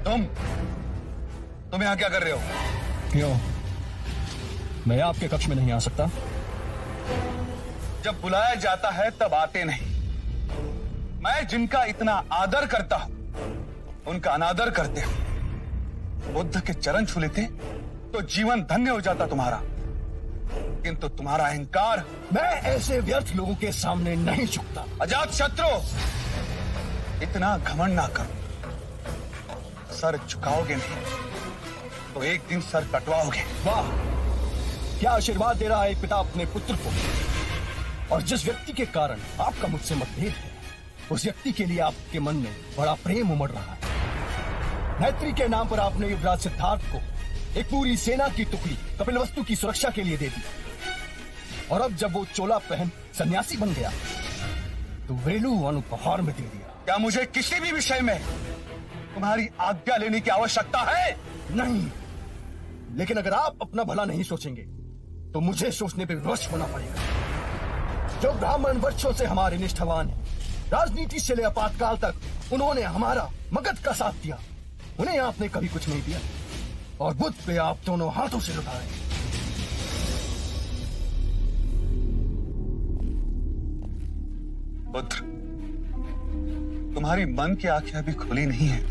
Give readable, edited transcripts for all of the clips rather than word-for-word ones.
तुम यहाँ क्या कर रहे हो? क्यों? मैं आपके कक्ष में नहीं आ सकता? जब बुलाया जाता है तब आते नहीं। मैं जिनका इतना आदर करता हूं उनका अनादर करते हो। बुद्ध के चरण छू लेते तो जीवन धन्य हो जाता तुम्हारा, किंतु तुम्हारा अहंकार। मैं ऐसे व्यर्थ लोगों के सामने नहीं झुकता। अजात शत्रु, इतना घमंड ना करो। सर झुकाओगे नहीं तो एक दिन सर कटवाओगे। वाह, क्या आशीर्वाद दे रहा है पिता अपने पुत्र को। और जिस व्यक्ति के कारण आपका मुझसे मतभेद है, उस व्यक्ति के लिए आपके मन में बड़ा प्रेम उमड़ रहा है। मैत्री के नाम पर आपने युवराज सिद्धार्थ को एक पूरी सेना की टुकड़ी कपिलवस्तु की सुरक्षा के लिए दे दी, और अब जब वो चोला पहन सन्यासी बन गया तो वेणु उपहार में दे दिया। क्या मुझे किसी भी विषय में तुम्हारी आज्ञा लेने की आवश्यकता है? नहीं, लेकिन अगर आप अपना भला नहीं सोचेंगे तो मुझे सोचने पे विवश होना पड़ेगा। जो ब्राह्मण वर्षों से हमारे निष्ठावान हैं, राजनीति से ले आपातकाल तक उन्होंने हमारा मगध का साथ दिया, उन्हें आपने कभी कुछ नहीं दिया, और बुद्ध पे आप दोनों हाथों से लुटाए। पुत्र, तुम्हारी मन की आंखें अभी खुली नहीं है।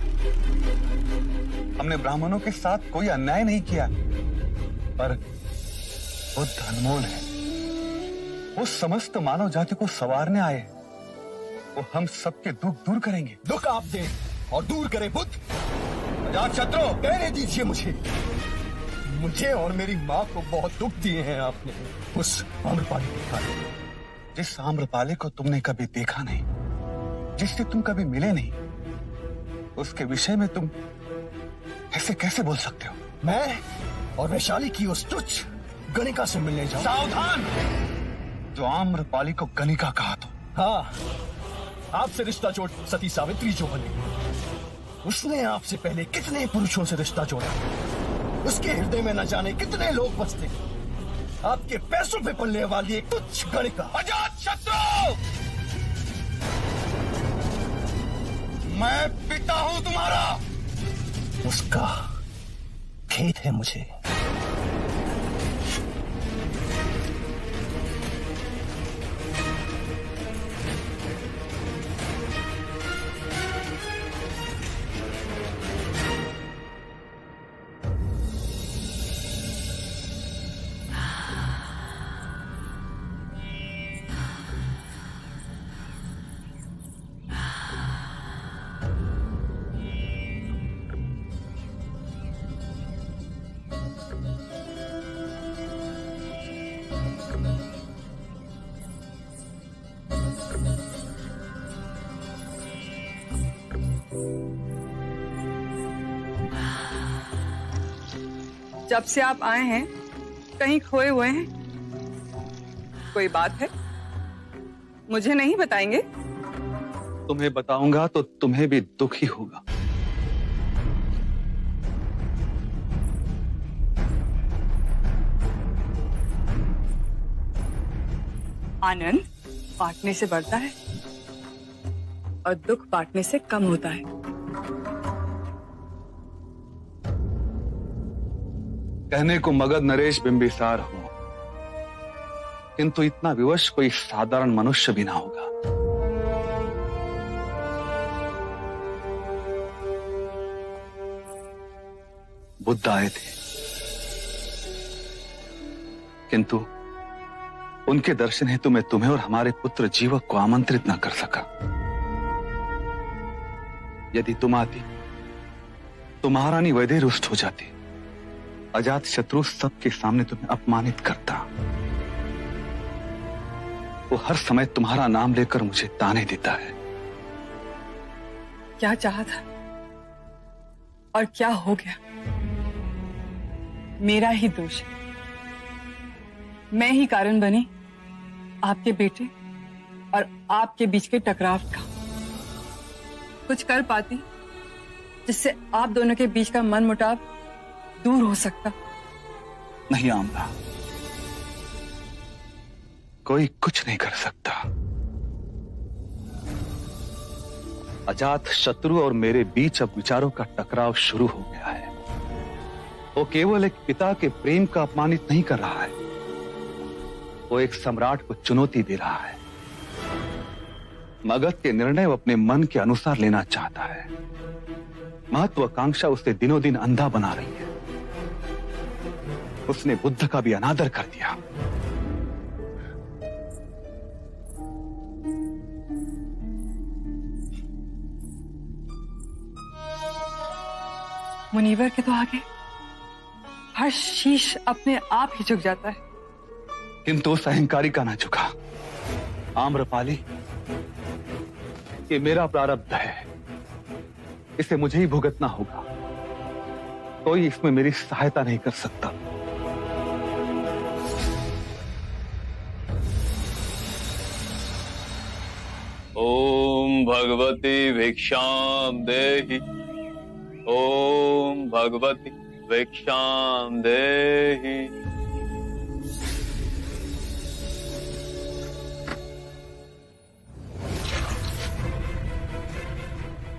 हमने ब्राह्मणों के साथ कोई अन्याय नहीं किया, पर बुद्ध अनमोल है। वो समस्त मानव जाति को संवारने आए। वो हम सबके दुख दूर करेंगे। दुख आप दें और दूर करें बुद्ध। अजात शत्रु, कहने दीजिए मुझे और मेरी माँ को बहुत दुख दिए हैं आपने उस आम्रपाली के कारण। जिस आम्रपाली को तुमने कभी देखा नहीं, जिससे तुम कभी मिले नहीं, उसके विषय में तुम ऐसे कैसे बोल सकते हो? मैं और वैशाली की उस तुच्छ गणिका से मिलने जाऊं। सावधान! जो आम्रपाली को गणिका कहा तो। हाँ, आपसे रिश्ता जोड़ सती सावित्री जो बनी, उसने आपसे पहले कितने पुरुषों से रिश्ता जोड़ा। उसके हृदय में न जाने कितने लोग बसते। आपके पैसों पे पलने वाली एक तुच्छ गणिका। अजात शत्रु, मैं पिता हूं तुम्हारा। उसका खेद है मुझे। जब से आप आए हैं कहीं खोए हुए हैं? कोई बात है? मुझे नहीं बताएंगे? तुम्हें बताऊंगा तो तुम्हें भी दुख ही होगा। आनंद बांटने से बढ़ता है और दुख बांटने से कम होता है। कहने को मगध नरेश बिंबिसार हो, किंतु इतना विवश कोई साधारण मनुष्य भी ना होगा। बुद्ध आए थे, किंतु उनके दर्शन हेतु मैं तुम्हें और हमारे पुत्र जीवक को आमंत्रित न कर सका। यदि तुम आती तो महारानी वैदेही रुष्ट हो जाती। अजात शत्रु सबके सामने तुम्हें अपमानित करता। वो हर समय तुम्हारा नाम लेकर मुझे ताने देता है। क्या चाहा था और क्या हो गया? मेरा ही दोष है। मैं ही कारण बनी आपके बेटे और आपके बीच के टकराव का। कुछ कर पाती जिससे आप दोनों के बीच का मनमुटाव दूर हो सकता। नहीं आमला, कोई कुछ नहीं कर सकता। अजात शत्रु और मेरे बीच अब विचारों का टकराव शुरू हो गया है। वो केवल एक पिता के प्रेम का अपमानित नहीं कर रहा है, वो एक सम्राट को चुनौती दे रहा है। मगध के निर्णय वो अपने मन के अनुसार लेना चाहता है। महत्वाकांक्षा उसे दिनों दिन अंधा बना रही है। उसने बुद्ध का भी अनादर कर दिया। मुनीवर के तो आगे हर शीश अपने आप ही झुक जाता है। किंतु उस अहंकारी का ना झुका। आम्रपाली, ये मेरा प्रारब्ध है, इसे मुझे ही भुगतना होगा। कोई इसमें मेरी सहायता नहीं कर सकता। ओम भगवती भिक्षाम देहि। ओम भगवती भिक्षाम देहि।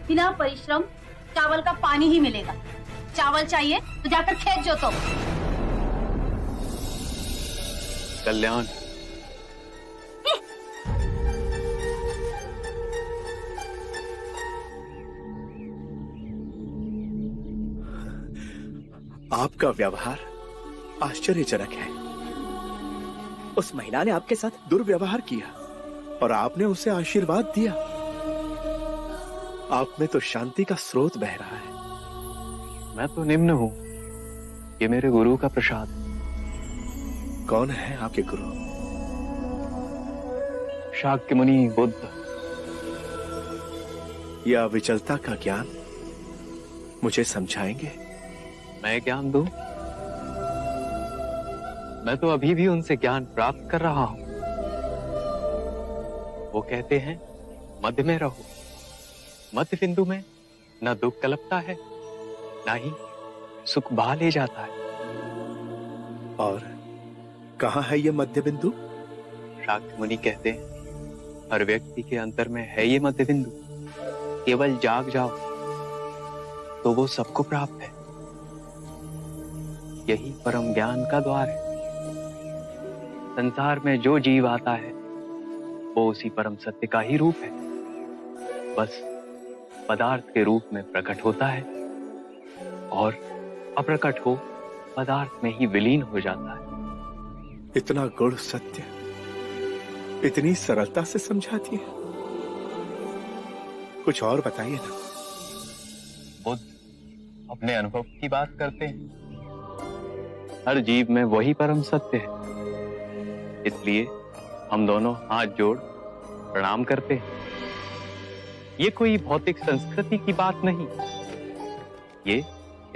बिना परिश्रम चावल का पानी ही मिलेगा। चावल चाहिए तो जाकर खेत जोतो। कल्याण, आपका व्यवहार आश्चर्यजनक है। उस महिला ने आपके साथ दुर्व्यवहार किया और आपने उसे आशीर्वाद दिया। आप में तो शांति का स्रोत बह रहा है। मैं तो निम्न हूं, ये मेरे गुरु का प्रसाद। कौन है आपके गुरु? शाक्य मुनि बुद्ध। यह अविचलता का ज्ञान मुझे समझाएंगे? मैं ज्ञान दूं? मैं तो अभी भी उनसे ज्ञान प्राप्त कर रहा हूं। वो कहते हैं मध्य में रहो। मध्य बिंदु में न दुख कलपता है, न ही सुख बहा ले जाता है। और कहां है यह मध्य बिंदु? शाक्य मुनि कहते हैं हर व्यक्ति के अंतर में है ये मध्य बिंदु। केवल जाग जाओ तो वो सबको प्राप्त है। यही परम ज्ञान का द्वार है। संसार में जो जीव आता है वो उसी परम सत्य का ही रूप है, बस पदार्थ के रूप में प्रकट होता है और अप्रकट हो पदार्थ में ही विलीन हो जाता है। इतना गुण सत्य इतनी सरलता से समझाती है। कुछ और बताइए ना। बुद्ध अपने अनुभव की बात करते हैं। हर जीव में वही परम सत्य है, इसलिए हम दोनों हाथ जोड़ प्रणाम करते हैं। ये कोई भौतिक संस्कृति की बात नहीं, ये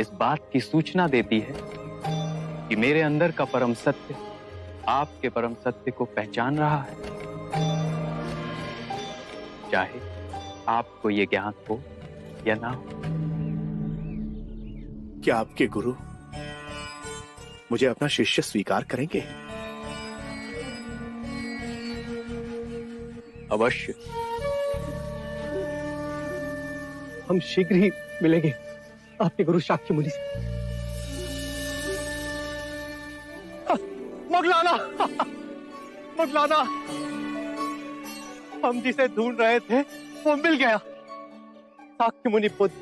इस बात की सूचना देती है कि मेरे अंदर का परम सत्य आपके परम सत्य को पहचान रहा है, चाहे आपको ये ज्ञान हो या ना हो। क्या आपके गुरु मुझे अपना शिष्य स्वीकार करेंगे? अवश्य। हम शीघ्र ही मिलेंगे आपके गुरु शाक्य मुनि से। मुगलाना, मुगलाना, हम जिसे ढूंढ रहे थे वो मिल गया। शाक्य मुनि बुद्ध,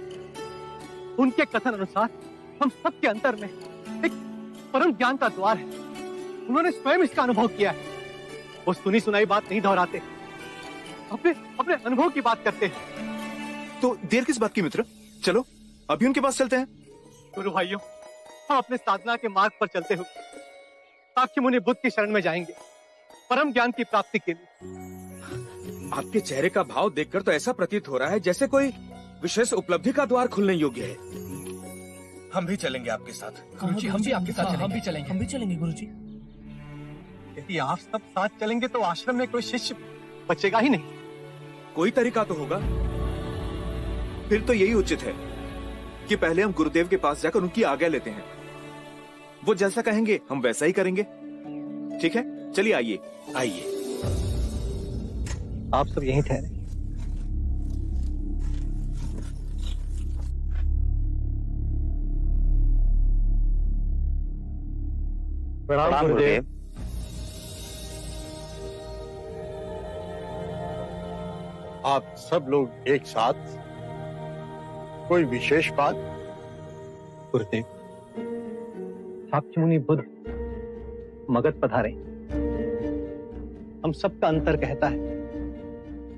उनके कथन अनुसार हम सबके अंतर में एक परम ज्ञान का द्वार है। उन्होंने स्वयं इसका अनुभव किया है। वो सुनी सुनाई बात नहीं दोहराते, अपने अपने अनुभव की बात करते हैं। तो देर किस बात की मित्र, चलो अभी उनके पास चलते हैं। गुरु भाइयों, हम अपने साधना के मार्ग पर चलते हुए शाक्य मुनि बुद्ध की शरण में जाएंगे, परम ज्ञान की प्राप्ति के लिए। आपके चेहरे का भाव देखकर तो ऐसा प्रतीत हो रहा है जैसे कोई विशेष उपलब्धि का द्वार खुलने योग्य है। हम भी चलेंगे आपके साथ। गुरुजी, हम भी आपके साथ चलेंगे। हम भी चलेंगे गुरुजी। यदि आप सब साथ चलेंगे तो आश्रम में कोई शिष्य बचेगा ही नहीं। कोई तरीका तो होगा। फिर तो यही उचित है कि पहले हम गुरुदेव के पास जाकर उनकी आज्ञा लेते हैं। वो जैसा कहेंगे हम वैसा ही करेंगे। ठीक है, चलिए आइए। आइए। आप सब यहीं ठहरे। प्रणाम गुरुदेव। आप सब लोग एक साथ, कोई विशेष बात? गुरुदेव, साक्य मुनि बुद्ध मगध पधारे। हम सबका अंतर कहता है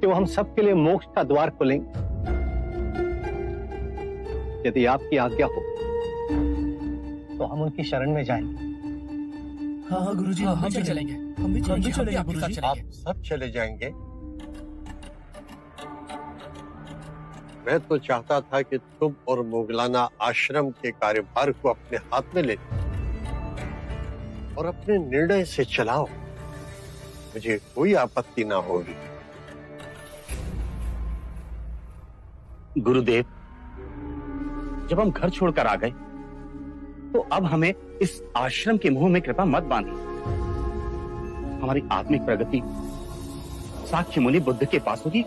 कि वो हम सबके लिए मोक्ष का द्वार खोलेंगे। यदि आपकी आज्ञा हो तो हम उनकी शरण में जाएंगे। हाँ गुरुजी, हम भी चलेंगे। हम भी चलेंगे आपके साथ आप चलेंगे। सब चले जाएंगे? मैं तो चाहता था कि तुम और मोगलाना आश्रम के कार्यभार को अपने हाथ में ले और अपने निर्णय से चलाओ। मुझे कोई आपत्ति ना होगी। गुरुदेव, जब हम घर छोड़कर आ गए तो अब हमें इस आश्रम के मुंह में कृपा मत बांधिए। हमारी आत्मिक प्रगति साक्य मुनि बुद्ध के पास होगी,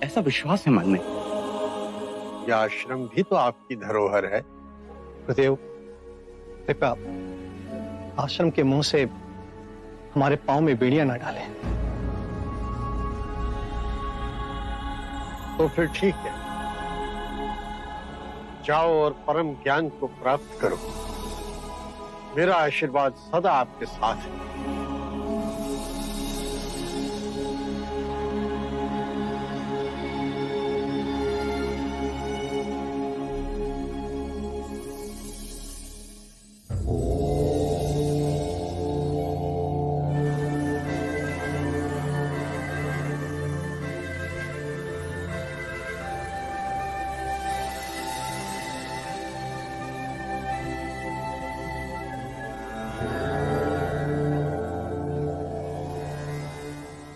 ऐसा विश्वास है मन में। यह आश्रम भी तो आपकी धरोहर है। गुरुदेव, कृपया आश्रम के मुंह से हमारे पांव में बेड़ियां न डालें। तो फिर ठीक है, जाओ और परम ज्ञान को प्राप्त करो। मेरा आशीर्वाद सदा आपके साथ है।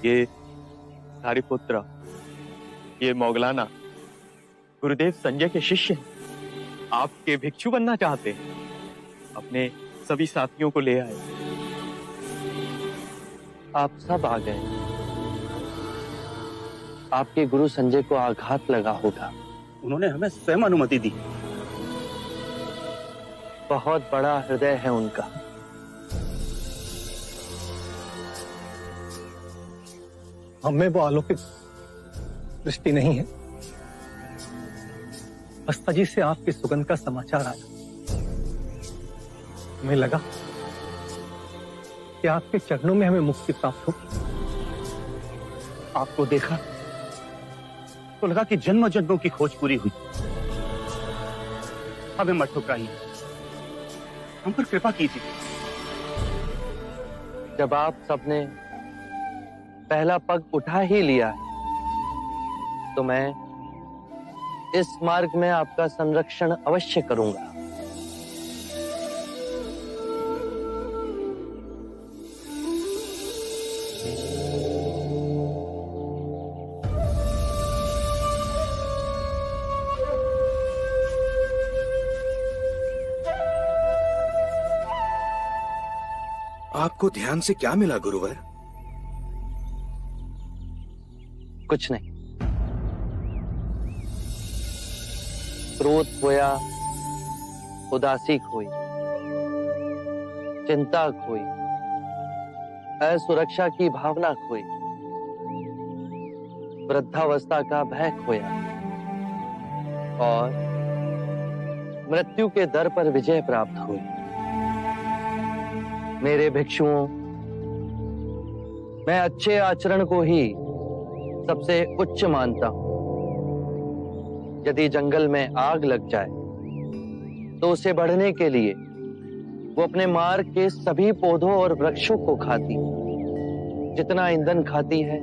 ये सारिपुत्र, ये मोगलाना गुरुदेव संजय के शिष्य हैं। आपके भिक्षु बनना चाहते हैं। अपने सभी साथियों को ले आए। आप सब आ गए। आपके गुरु संजय को आघात लगा होगा। उन्होंने हमें स्वयं अनुमति दी। बहुत बड़ा हृदय है उनका। हमें वो अलौकिक दृष्टि नहीं है। अस्ताजी से आपकी सुगंध का समाचार आया। हमें लगा कि आपके चरणों में हमें मुक्ति प्राप्त होगी। आपको देखा तो लगा कि जन्म जन्मों की खोज पूरी हुई। हमें मत ठुकराइए, हम पर कृपा कीजिए। जब आप सबने पहला पग उठा ही लिया है तो मैं इस मार्ग में आपका संरक्षण अवश्य करूंगा। आपको ध्यान से क्या मिला गुरुवर? कुछ नहीं। क्रोध खोया, उदासी खोई, चिंता खोई, असुरक्षा की भावना खोई, वृद्धावस्था का भय खोया और मृत्यु के दर पर विजय प्राप्त हुई। मेरे भिक्षुओं, मैं अच्छे आचरण को ही सबसे उच्च मानता हूं। यदि जंगल में आग लग जाए तो उसे बढ़ने के लिए वो अपने मार्ग के सभी पौधों और वृक्षों को खाती। जितना ईंधन खाती है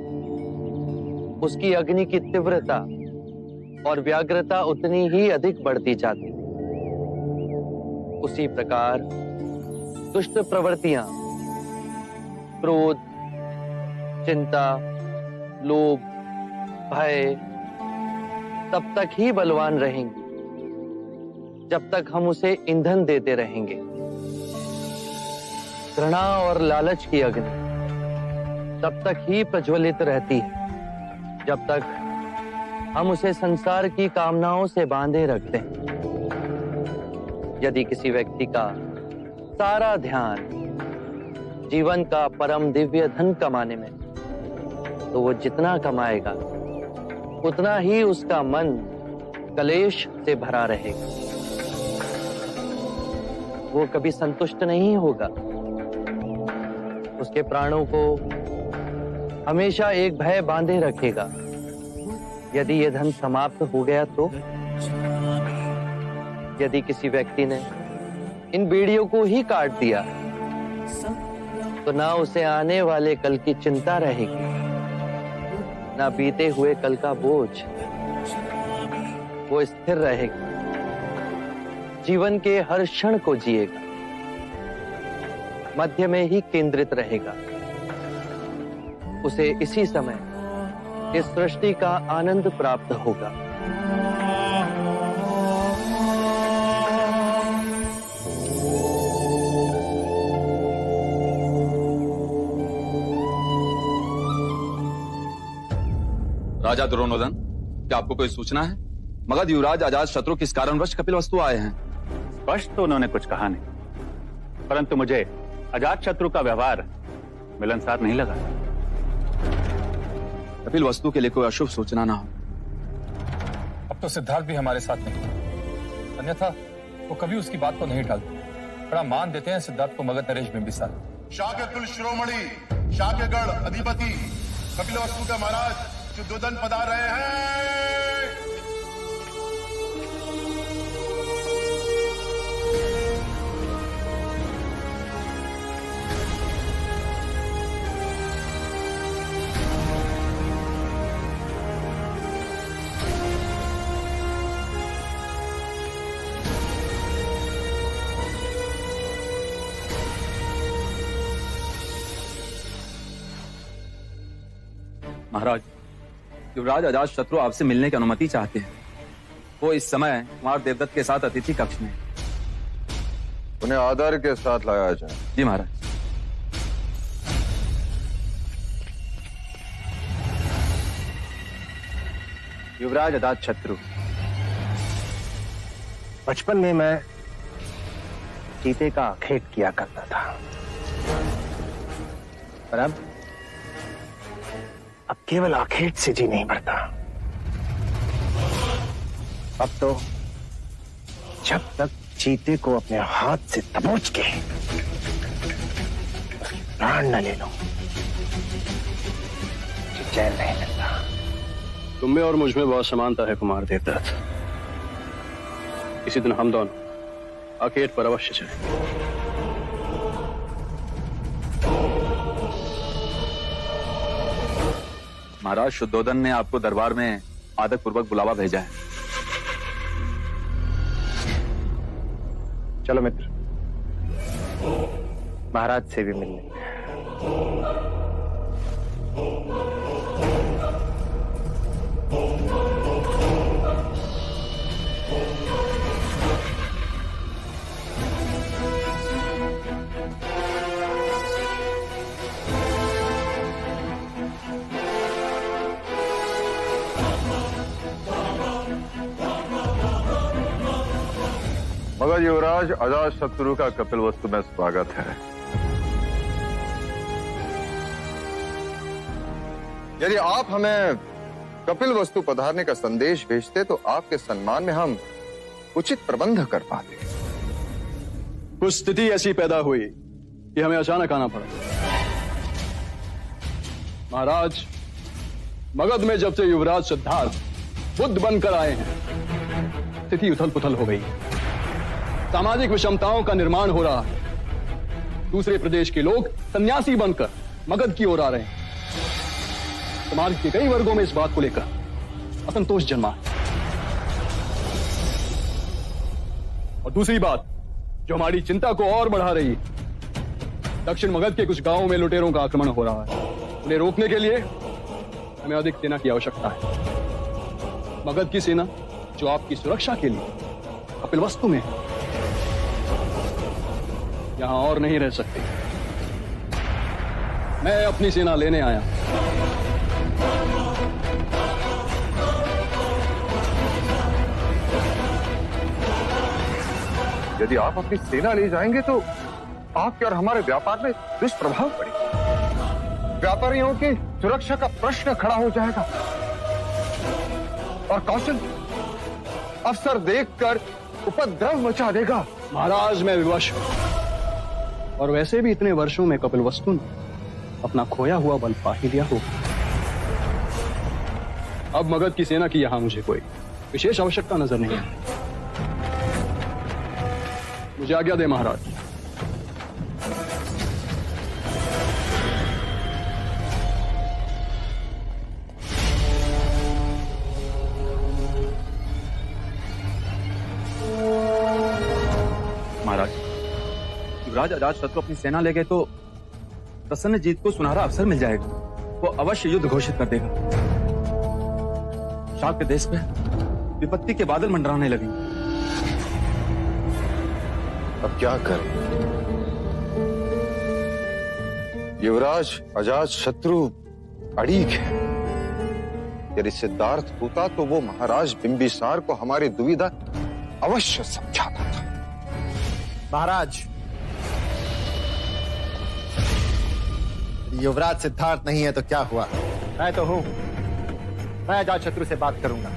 उसकी अग्नि की तीव्रता और व्याग्रता उतनी ही अधिक बढ़ती जाती। उसी प्रकार दुष्ट प्रवृत्तियां, क्रोध, चिंता, लोभ, भय तब तक ही बलवान रहेंगी जब तक हम उसे ईंधन देते रहेंगे। घृणा और लालच की अग्नि तब तक ही प्रज्वलित रहती है जब तक हम उसे संसार की कामनाओं से बांधे रखते हैं। यदि किसी व्यक्ति का सारा ध्यान जीवन का परम दिव्य धन कमाने में, तो वो जितना कमाएगा उतना ही उसका मन कलेश से भरा रहेगा। वो कभी संतुष्ट नहीं होगा। उसके प्राणों को हमेशा एक भय बांधे रखेगा। यदि ये धन समाप्त हो गया तो, यदि किसी व्यक्ति ने इन बीड़ियों को ही काट दिया तो ना उसे आने वाले कल की चिंता रहेगी, ना बीते हुए कल का बोझ। वो स्थिर रहेगा, जीवन के हर क्षण को जिएगा, मध्य में ही केंद्रित रहेगा। उसे इसी समय इस सृष्टि का आनंद प्राप्त होगा। राजा दुर्योधन, क्या आपको कोई सूचना है? मगध युवराज अजात शत्रु किस कारणवश कपिलवस्तु आए हैं? स्पष्ट तो उन्होंने कुछ कहा नहीं, परंतु मुझे अजात शत्रु का व्यवहार मिलनसार नहीं लगा। कपिलवस्तु के लिए कोई अशुभ सूचना ना हो। अब तो सिद्धार्थ भी हमारे साथ नहीं, अन्यथा वो कभी उसकी बात को नहीं टालते। बड़ा मान देते हैं सिद्धार्थ को मगध नरेश बिंबिसार। शाक्य कुल शिरोमणि, शाक्यगढ़ अधिपति कपिलवस्तु का महाराज शुद्धोधन पधार रहे हैं। महाराज, युवराज अजात शत्रु आपसे मिलने की अनुमति चाहते हैं। वो इस समय कुमार देवदत्त के साथ अतिथि कक्ष में। उन्हें आदर के साथ लाया जाए। जी महाराज। युवराज अजात शत्रु, बचपन में मैं चीते का आखेट किया करता था, पर अब केवल आखेट से जी नहीं भरता। अब तो जब तक चीते को अपने हाथ से दबोच के प्राण न ले लो, चैन नहीं मिलता। तुम में और मुझ में बहुत समानता है कुमार देवदत्त। इसी दिन हम दोनों आखेट पर अवश्य चले। महाराज, शुद्धोधन ने आपको दरबार में आदर पूर्वक बुलावा भेजा है। चलो मित्र, महाराज से भी मिलने। मगध युवराज अजात शत्रु का कपिलवस्तु में स्वागत है। यदि आप हमें कपिलवस्तु पधारने का संदेश भेजते तो आपके सम्मान में हम उचित प्रबंध कर पाते। कुछ स्थिति ऐसी पैदा हुई कि हमें अचानक आना पड़ा। महाराज, मगध में जब से युवराज सिद्धार्थ बुद्ध बनकर आए हैं, स्थिति उथल पुथल हो गई। सामाजिक विषमताओं का निर्माण हो रहा है। दूसरे प्रदेश के लोग सन्यासी बनकर मगध की ओर आ रहे हैं। समाज के कई वर्गों में इस बात को लेकर असंतोष जन्मा है। और दूसरी बात जो हमारी चिंता को और बढ़ा रही है, दक्षिण मगध के कुछ गांवों में लुटेरों का आक्रमण हो रहा है। उन्हें रोकने के लिए हमें अधिक सेना की आवश्यकता है। मगध की सेना जो आपकी सुरक्षा के लिए कपिलवस्तु में है, यहां और नहीं रह सकती। मैं अपनी सेना लेने आया। यदि आप अपनी सेना ले जाएंगे तो आपके और हमारे व्यापार में दुष्प्रभाव पड़ेगा, व्यापारियों की सुरक्षा का प्रश्न खड़ा हो जाएगा और कौशल अवसर देखकर उपद्रव मचा देगा। महाराज मैं विवश हूं, और वैसे भी इतने वर्षों में कपिलवस्तु ने अपना खोया हुआ बल पा ही लिया होगा। अब मगध की सेना की यहां मुझे कोई विशेष आवश्यकता नजर नहीं है। मुझे आज्ञा दे महाराज। महाराज, युवराज अजातशत्रु अपनी सेना ले गए तो प्रसन्नजीत को सुनहरा अवसर मिल जाएगा। वो अवश्य युद्ध घोषित कर देगा। शाक के देश पे विपत्ति के बादल मंडराने लगेंगे। अब क्या करें? युवराज अजातशत्रु अड़ीग है। यदि सिद्धार्थ होता तो वो महाराज बिंबिसार को हमारी दुविधा अवश्य समझाता था। महाराज, युवराज सिद्धार्थ नहीं है तो क्या हुआ? मैं तो हूं। मैं अजातशत्रु से बात करूंगा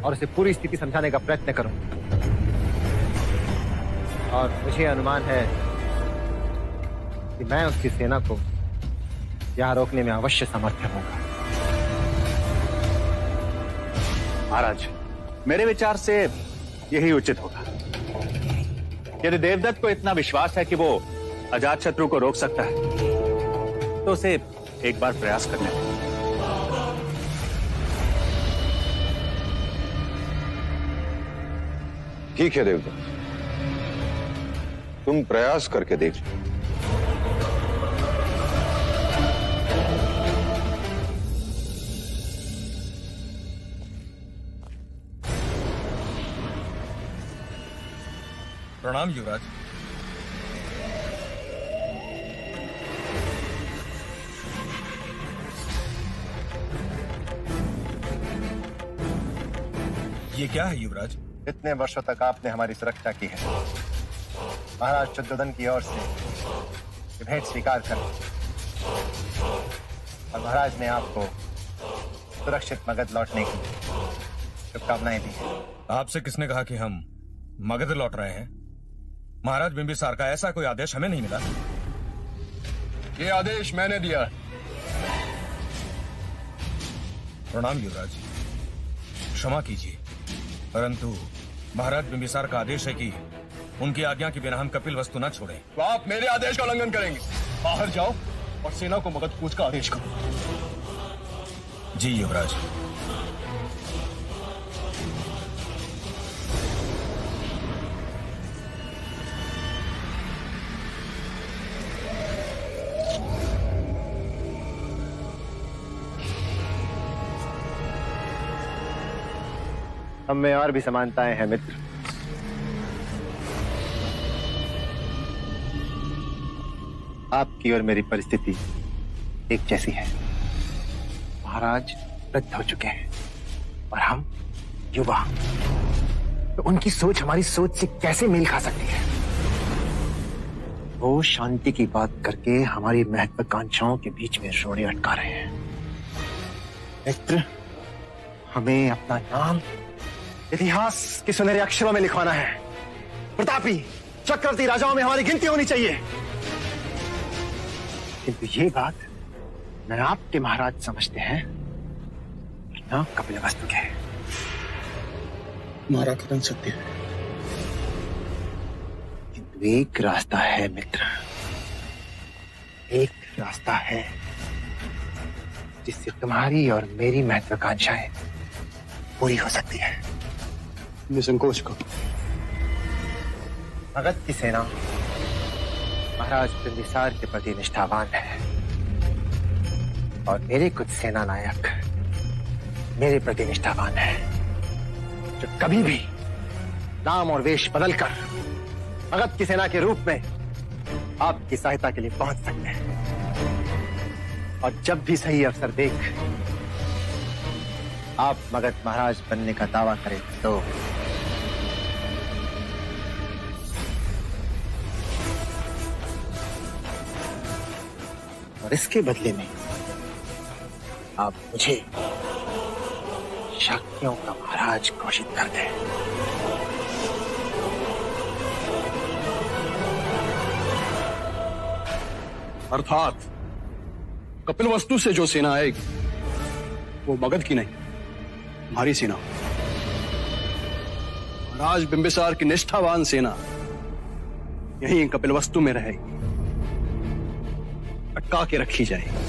और उसे पूरी स्थिति समझाने का प्रयत्न करूंगा, और मुझे अनुमान है कि मैं उसकी सेना को यहां रोकने में अवश्य समर्थ होऊंगा। महाराज, मेरे विचार से यही उचित होगा। यदि देवदत्त को इतना विश्वास है कि वो अजातशत्रु को रोक सकता है तो उसे एक बार प्रयास कर लें। ठीक है देवदत्त, तुम प्रयास करके देख लो। प्रणाम युवराज। ये क्या है युवराज? इतने वर्षों तक आपने हमारी सुरक्षा की है। महाराज शुद्धोधन की ओर से ये भेंट स्वीकार कर, और महाराज ने आपको सुरक्षित मगध लौटने की शुभकामनाएं दी है। आपसे किसने कहा कि हम मगध लौट रहे हैं? महाराज बिंबिसार का ऐसा कोई आदेश हमें नहीं मिला। ये आदेश मैंने दिया। प्रणाम युवराज, क्षमा कीजिए, परंतु महाराज बिंबिसार का आदेश है कि उनकी आज्ञा के बिना हम कपिलवस्तु न छोड़ें। तो आप मेरे आदेश का उल्लंघन करेंगे। बाहर जाओ और सेना को मगध कूच का आदेश करो। जी युवराज। हम में और भी समानताएं हैं मित्र। आपकी और मेरी परिस्थिति एक जैसी है। महाराज वृद्ध हो चुके हैं और हम युवा, तो उनकी सोच हमारी सोच से कैसे मेल खा सकती है? वो शांति की बात करके हमारी महत्वाकांक्षाओं के बीच में रोड़े अटका रहे हैं। मित्र, हमें अपना नाम इतिहास के सुनहरे अक्षरों में लिखवाना है। प्रतापी चक्रवर्ती राजाओं में हमारी गिनती होनी चाहिए। किंतु ये बात न आपके महाराज समझते हैं न कपिलवस्तु के। हमारा कथन सत्य है, किंतु एक रास्ता है मित्र, एक रास्ता है जिससे तुम्हारी और मेरी महत्वाकांक्षाएं पूरी हो सकती है। निसंकोच को मगध की सेना महाराज बिंबिसार के प्रति निष्ठावान है, और मेरे कुछ सेना नायक मेरे प्रति निष्ठावान है, जो कभी भी नाम और वेश बदलकर मगध की सेना के रूप में आपकी सहायता के लिए पहुंच सकते हैं। और जब भी सही अवसर देख आप मगध महाराज बनने का दावा करें तो इसके बदले में आप मुझे शाक्यों का महाराज घोषित कर दें। अर्थात कपिलवस्तु से जो सेना आएगी वो मगध की नहीं, हमारी सेना। महाराज बिंबिसार की निष्ठावान सेना यहीं कपिलवस्तु में रहेगी, अटका के रखी जाएगी,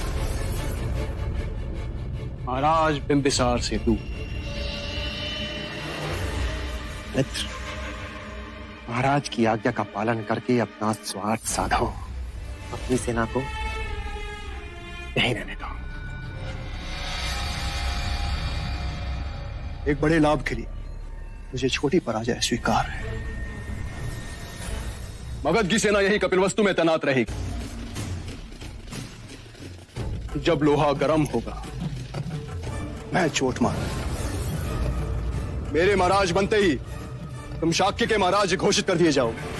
महाराज बिंबिसार से दूर। मित्र, महाराज की आज्ञा का पालन करके अपना स्वार्थ साधो, अपनी सेना को यहीं रहने दो। एक बड़े लाभ के लिए मुझे छोटी पराजय स्वीकार है। मगध की सेना यही कपिलवस्तु में तैनात रहेगी। जब लोहा गर्म होगा मैं चोट मार, मेरे महाराज बनते ही तुम शाक्य के महाराज घोषित कर दिए जाओगे।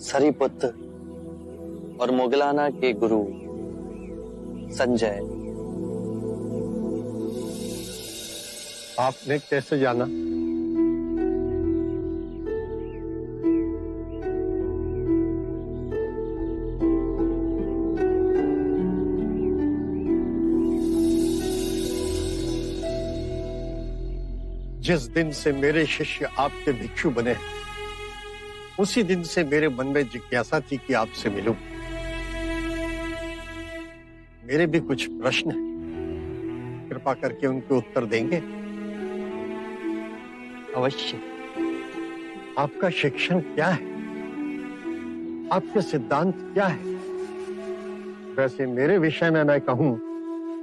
सरीपुत्र और मुगलाना के गुरु संजय। आपने कैसे जाना? जिस दिन से मेरे शिष्य आपके भिक्षु बने उसी दिन से मेरे मन में जिज्ञासा थी कि आपसे मिलूं। मेरे भी कुछ प्रश्न हैं, कृपा करके उनके उत्तर देंगे? अवश्य। आपका शिक्षण क्या है? आपके सिद्धांत क्या है? वैसे मेरे विषय में मैं कहूं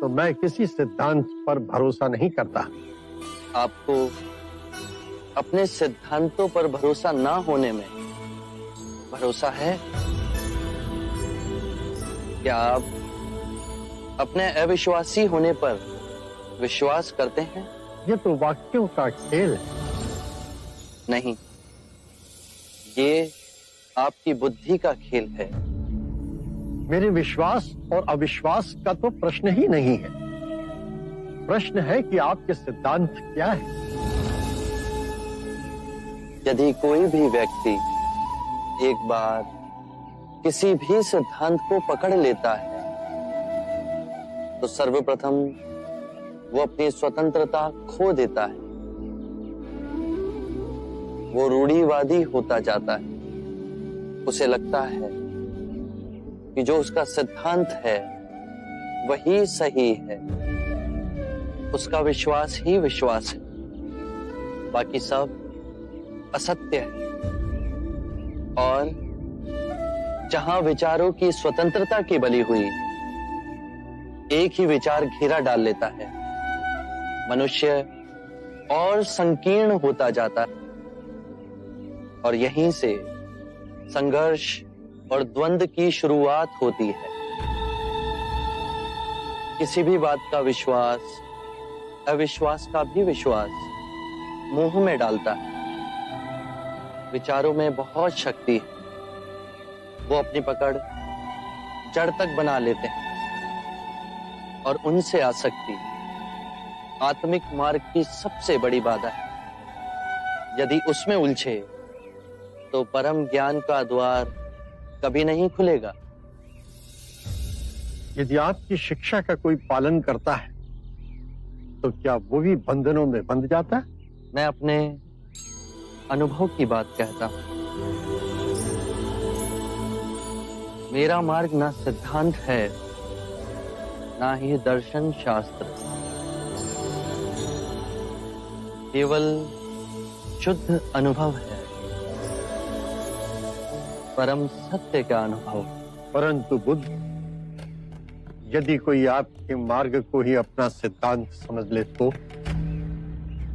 तो मैं किसी सिद्धांत पर भरोसा नहीं करता। आपको अपने सिद्धांतों पर भरोसा ना होने में भरोसा है? क्या आप अपने अविश्वासी होने पर विश्वास करते हैं? ये तो वाक्यों का खेल है। नहीं, ये आपकी बुद्धि का खेल है। मेरे विश्वास और अविश्वास का तो प्रश्न ही नहीं है। प्रश्न है कि आपके सिद्धांत क्या है। यदि कोई भी व्यक्ति एक बार किसी भी सिद्धांत को पकड़ लेता है तो सर्वप्रथम वो अपनी स्वतंत्रता खो देता है। वो रूढ़िवादी होता जाता है। उसे लगता है कि जो उसका सिद्धांत है वही सही है, उसका विश्वास ही विश्वास है, बाकी सब असत्य है। और जहां विचारों की स्वतंत्रता की बली हुई एक ही विचार घेरा डाल लेता है, मनुष्य और संकीर्ण होता जाता है और यहीं से संघर्ष और द्वंद्व की शुरुआत होती है। किसी भी बात का विश्वास अविश्वास का भी विश्वास मोह में डालता है विचारों में बहुत शक्ति है। वो अपनी पकड़ जड़ तक बना लेते हैं और उनसे आसक्ति आत्मिक मार्ग की सबसे बड़ी बाधा है। यदि उसमें उलझे तो परम ज्ञान का द्वार कभी नहीं खुलेगा। यदि आपकी शिक्षा का कोई पालन करता है तो क्या वो भी बंधनों में बंध जाता है? मैं अपने अनुभव की बात कहता हूं। मेरा मार्ग ना सिद्धांत है, ना ही दर्शन शास्त्र, केवल शुद्ध अनुभव है, परम सत्य का अनुभव। परंतु बुद्ध, यदि कोई आपके मार्ग को ही अपना सिद्धांत समझ ले तो?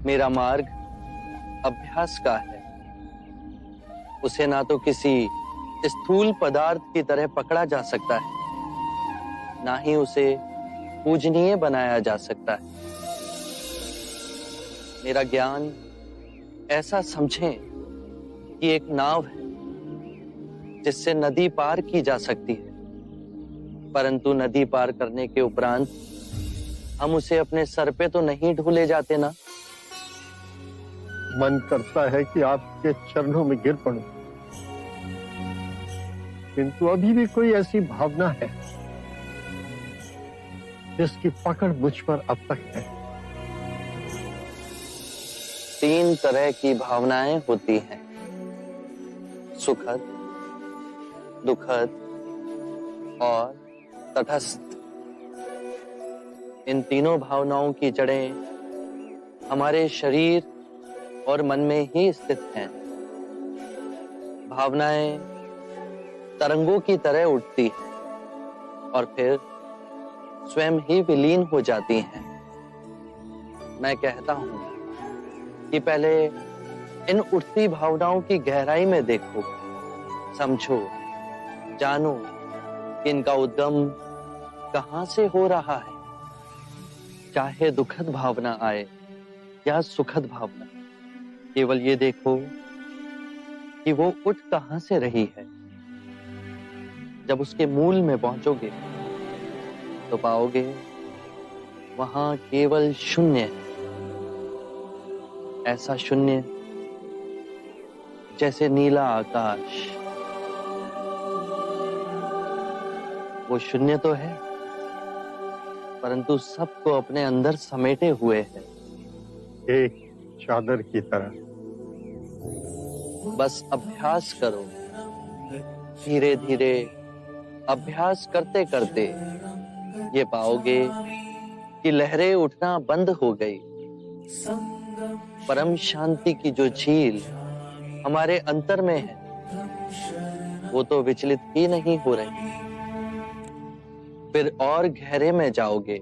मेरा मार्ग अभ्यास का है। उसे ना तो किसी स्थूल पदार्थ की तरह पकड़ा जा सकता है, ना ही उसे पूजनीय बनाया जा सकता है। मेरा ज्ञान ऐसा समझें कि एक नाव है जिससे नदी पार की जा सकती है, परंतु नदी पार करने के उपरांत हम उसे अपने सर पे तो नहीं ढूले जाते ना। मन करता है कि आपके चरणों में गिर पड़ूं, किंतु अभी भी कोई ऐसी भावना है जिसकी पकड़ मुझ पर अब तक है। 3 तरह की भावनाएं होती हैं, सुखद, दुखद और तटस्थ। इन तीनों भावनाओं की जड़ें हमारे शरीर और मन में ही स्थित हैं। भावनाएं तरंगों की तरह उठती हैं और फिर स्वयं ही विलीन हो जाती हैं। मैं कहता हूं कि पहले इन उठती भावनाओं की गहराई में देखो, समझो, जानो कि इनका उद्गम कहां से हो रहा है। चाहे दुखद भावना आए या सुखद भावना, केवल ये देखो कि वो उठ कहां से रही है। जब उसके मूल में पहुंचोगे तो पाओगे वहां केवल शून्य है। ऐसा शून्य जैसे नीला आकाश। वो शून्य तो है, परंतु सबको अपने अंदर समेटे हुए है, एक चादर की तरह। बस अभ्यास करो, धीरे धीरे अभ्यास करते करते ये पाओगे कि लहरें उठना बंद हो गई। परम शांति की जो झील हमारे अंतर में है वो तो विचलित ही नहीं हो रही। फिर और गहरे में जाओगे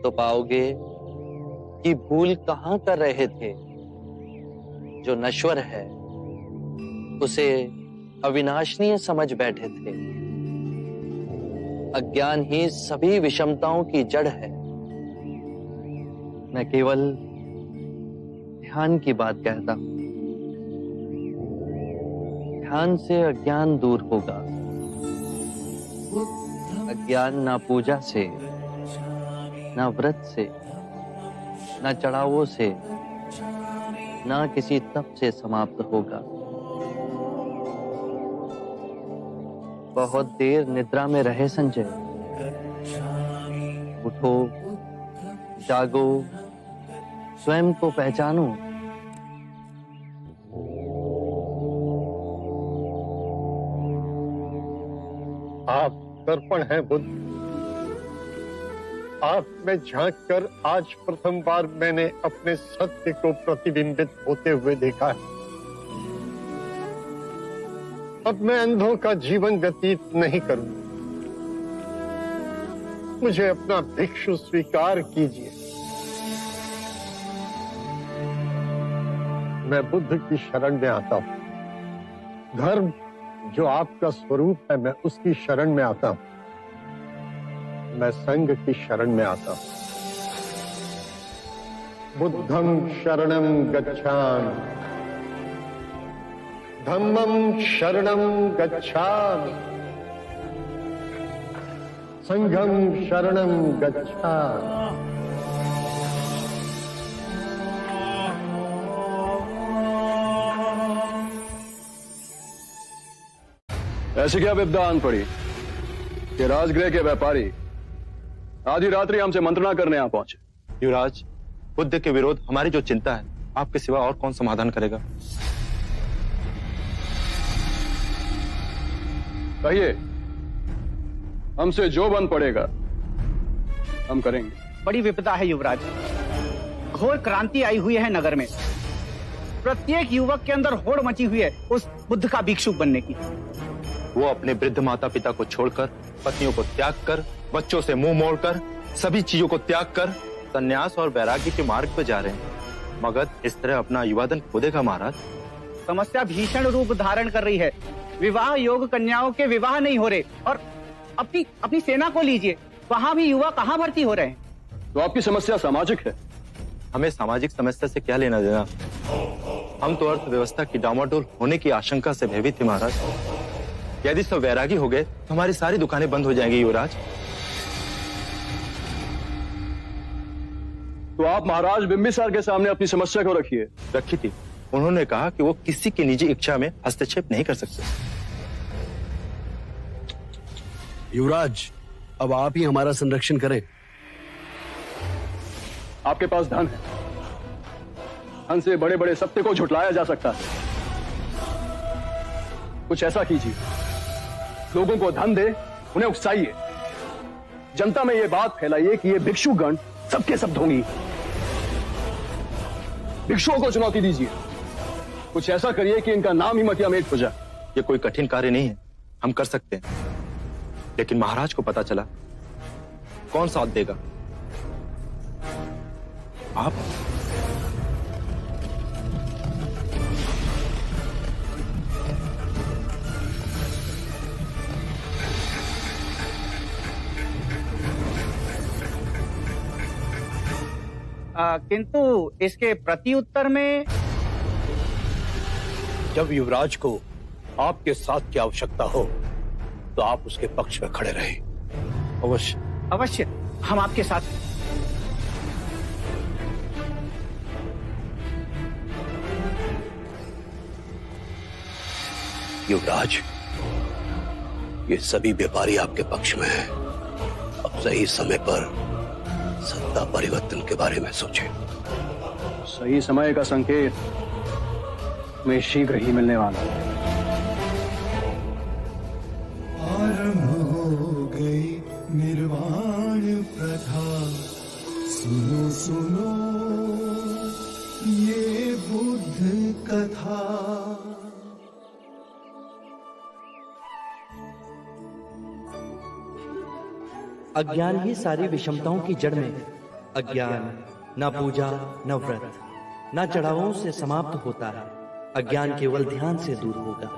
तो पाओगे कि भूल कहां कर रहे थे। जो नश्वर है उसे अविनाशनीय समझ बैठे थे। अज्ञान ही सभी विषमताओं की जड़ है। मैं केवल ध्यान की बात कहता हूं। ध्यान से अज्ञान दूर होगा। अज्ञान ना पूजा से, ना व्रत से, ना चढ़ावों से, ना किसी तप से समाप्त होगा। बहुत देर निद्रा में रहे संजय। उठो, जागो, स्वयं को पहचानो। आप दर्पण हैं बुद्ध। आप में झांक कर आज प्रथम बार मैंने अपने सत्य को प्रतिबिंबित होते हुए देखा है। अब मैं अंधों का जीवन व्यतीत नहीं करूंगा। मुझे अपना भिक्षु स्वीकार कीजिए। मैं बुद्ध की शरण में आता हूं। धर्म जो आपका स्वरूप है, मैं उसकी शरण में आता हूं। मैं संघ की शरण में आता हूं। बुद्धं शरणं गच्छामि, धम्मं शरणं गच्छामि, संघं शरणं गच्छामि। ऐसी क्या विपदा आन पड़ी कि राजगृह के व्यापारी आधी रात्रि हमसे मंत्रणा करने यहां पहुंचे? युवराज, बुद्ध के विरोध हमारी जो चिंता है, आपके सिवा और कौन समाधान करेगा? कहिए, हमसे जो बन पड़ेगा हम करेंगे। बड़ी विपदा है युवराज, घोर क्रांति आई हुई है नगर में। प्रत्येक युवक के अंदर होड़ मची हुई है उस बुद्ध का भिक्षुक बनने की। वो अपने वृद्ध माता पिता को छोड़कर, पत्नियों को त्याग कर, बच्चों से मुंह मोड़कर, सभी चीजों को त्याग कर संन्यास और वैराग्य के मार्ग पर जा रहे हैं। मगध इस तरह अपना युवाधन खो देगा महाराज? समस्या भीषण रूप धारण कर रही है। विवाह योग कन्याओं के विवाह नहीं हो रहे, और अपनी सेना को लीजिए, वहां भी युवा कहाँ भर्ती हो रहे हैं। तो आपकी समस्या सामाजिक है। हमें सामाजिक समस्या से क्या लेना देना? हम तो अर्थव्यवस्था की डामाडोल होने की आशंका से भयभीत थे महाराज। यदि सब वैरागी हो गए तो हमारी सारी दुकानें बंद हो जाएंगी युवराज। तो आप महाराज बिंबिसार के सामने अपनी समस्या को रखिए। रखी थी, उन्होंने कहा कि वो किसी की निजी इच्छा में हस्तक्षेप नहीं कर सकते। युवराज, अब आप ही हमारा संरक्षण करें। आपके पास धन है, धन से बड़े बड़े सत्य को झुटलाया जा सकता है। कुछ ऐसा कीजिए, लोगों को धन दे, उन्हें उकसाइए, जनता में यह बात फैलाइए कि ये भिक्षुगण सबके सब ढोंगी। भिक्षुओं को चुनौती दीजिए, कुछ ऐसा करिए कि इनका नाम ही मटिया मेट हो जाए। ये कोई कठिन कार्य नहीं है, हम कर सकते हैं। लेकिन महाराज को पता चला, कौन साथ देगा? आप? किंतु इसके प्रत्युत्तर में जब युवराज को आपके साथ की आवश्यकता हो तो आप उसके पक्ष में खड़े रहें। अवश्य अवश्य, हम आपके साथ हैं। युवराज, ये सभी व्यापारी आपके पक्ष में हैं। अब सही समय पर सत्ता परिवर्तन के बारे में सोचें। सही समय का संकेत मैं शीघ्र ही मिलने वाला हूं। आरंभ हो गई निर्वाण प्रथा, सुनो सुनो ये बुद्ध कथा। अज्ञान ही सारी विषमताओं की जड़ में है। अज्ञान न पूजा न व्रत न चढ़ावों से समाप्त होता है। अज्ञान केवल ध्यान से दूर होगा।